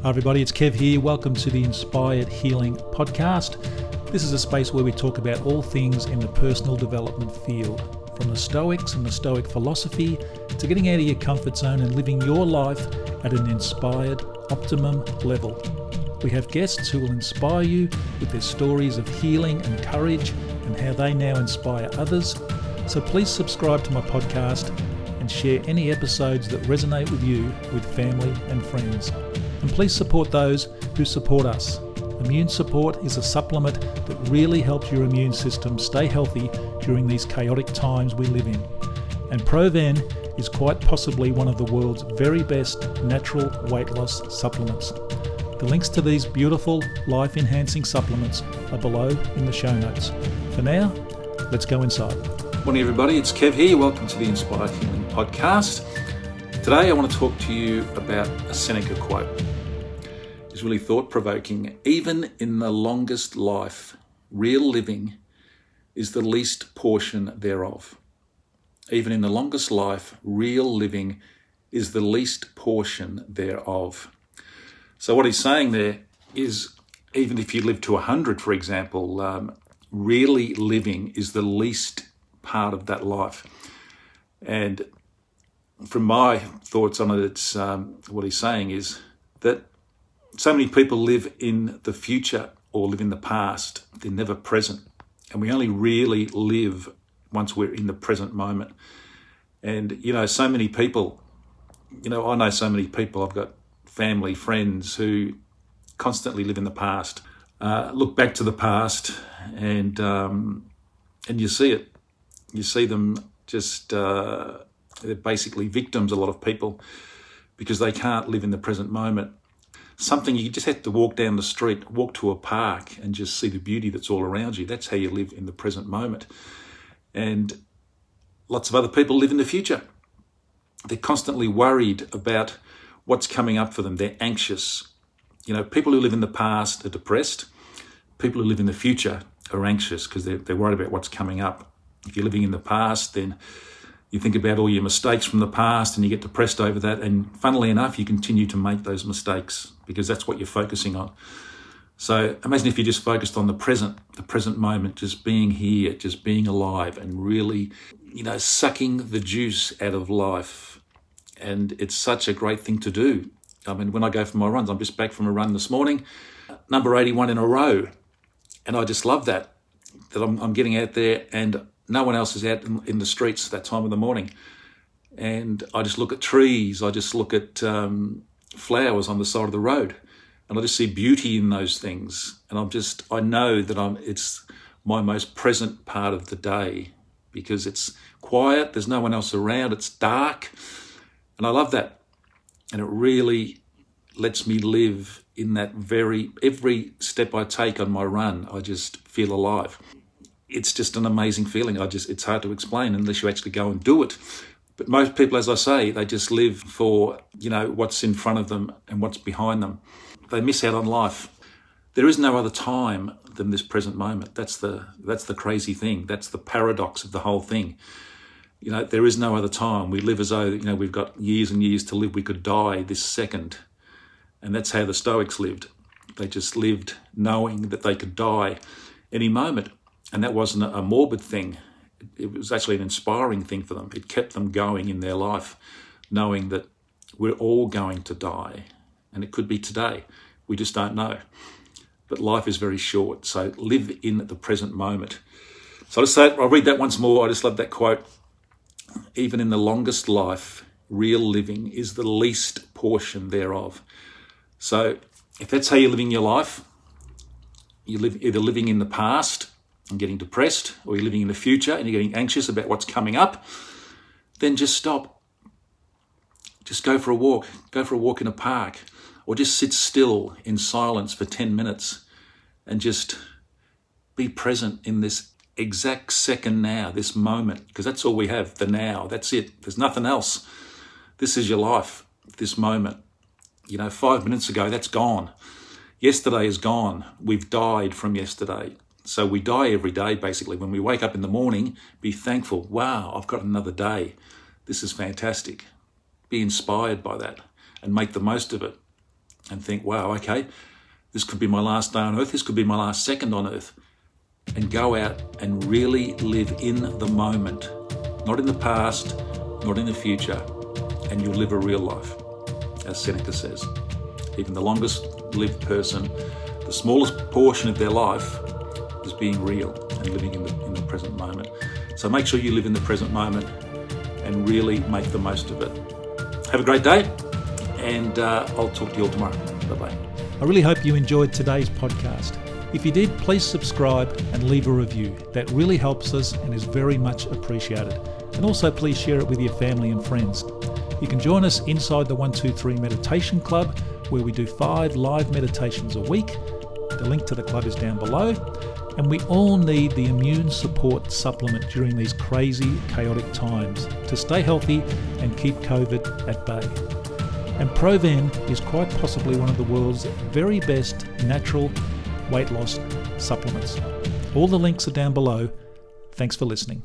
Hi everybody, it's Kev here. Welcome to the Inspired Healing Podcast. This is a space where we talk about all things in the personal development field, from the Stoics and the Stoic philosophy to getting out of your comfort zone and living your life at an inspired, optimum level. We have guests who will inspire you with their stories of healing and courage and how they now inspire others. So please subscribe to my podcast and share any episodes that resonate with you with family and friends. And please support those who support us. Immune support is a supplement that really helps your immune system stay healthy during these chaotic times we live in. And Proven is quite possibly one of the world's very best natural weight loss supplements. The links to these beautiful life-enhancing supplements are below in the show notes. For now, let's go inside. Morning everybody, it's Kev here. Welcome to the Inspired Healing Podcast. Today I want to talk to you about a Seneca quote. It's really thought-provoking. Even in the longest life, real living is the least portion thereof. Even in the longest life, real living is the least portion thereof. So what he's saying there is, even if you live to 100, for example, really living is the least part of that life. And from my thoughts on it, it's what he's saying is that so many people live in the future or live in the past. They're never present. And we only really live once we're in the present moment. And, so many people, I know so many people, I've got family, friends who constantly live in the past, look back to the past and you see it. You see them just, they're basically victims, a lot of people, because they can't live in the present moment. Something you just have to walk down the street, walk to a park and just see the beauty that's all around you. That's how you live in the present moment. And lots of other people live in the future. They're constantly worried about what's coming up for them. They're anxious. People who live in the past are depressed. People who live in the future are anxious because they're worried about what's coming up. If you're living in the past, then you think about all your mistakes from the past and you get depressed over that. And funnily enough, you continue to make those mistakes because that's what you're focusing on. So imagine if you just focused on the present moment, just being here, just being alive and really, sucking the juice out of life. And it's such a great thing to do. I mean, when I go for my runs, I'm just back from a run this morning, number 81 in a row. And I just love that I'm getting out there and no one else is out in the streets at that time of the morning. And I just look at trees. I just look at flowers on the side of the road. And I just see beauty in those things. And I know that it's my most present part of the day because it's quiet. There's no one else around. It's dark. And I love that. And it really lets me live in that every step I take on my run, I just feel alive. It's just an amazing feeling. It's hard to explain unless you actually go and do it. But most people, as I say, they just live for, what's in front of them and what's behind them. They miss out on life. There is no other time than this present moment. That's the crazy thing. That's the paradox of the whole thing. There is no other time. We live as though, we've got years and years to live. We could die this second. And that's how the Stoics lived. They just lived knowing that they could die any moment. And that wasn't a morbid thing. It was actually an inspiring thing for them. It kept them going in their life, knowing that we're all going to die. And it could be today. We just don't know. But life is very short. So live in the present moment. So I'll read that once more. I just love that quote. Even in the longest life, real living is the least portion thereof. So if that's how you're living your life, you live either living in the past and getting depressed, or you're living in the future and you're getting anxious about what's coming up, then just stop. Just go for a walk. Go for a walk in a park, or just sit still in silence for 10 minutes and just be present in this exact second now, this moment, because that's all we have, the now. That's it. There's nothing else. This is your life, this moment. 5 minutes ago, that's gone. Yesterday is gone. We've died from yesterday. So we die every day, basically. When we wake up in the morning, be thankful. Wow, I've got another day. This is fantastic. Be inspired by that and make the most of it. and think, wow, okay, this could be my last day on earth, this could be my last second on earth, and go out and really live in the moment, not in the past, not in the future, and you'll live a real life, as Seneca says. Even the longest lived person, the smallest portion of their life is being real and living in the present moment. So make sure you live in the present moment and really make the most of it. Have a great day, and I'll talk to you all tomorrow. Bye-bye. I really hope you enjoyed today's podcast. If you did, please subscribe and leave a review. That really helps us and is very much appreciated. And also please share it with your family and friends. You can join us inside the 123 Meditation Club, where we do 5 live meditations a week. The link to the club is down below. And we all need the immune support supplement during these crazy, chaotic times to stay healthy and keep COVID at bay. And Proven is quite possibly one of the world's very best natural weight loss supplements. All the links are down below. Thanks for listening.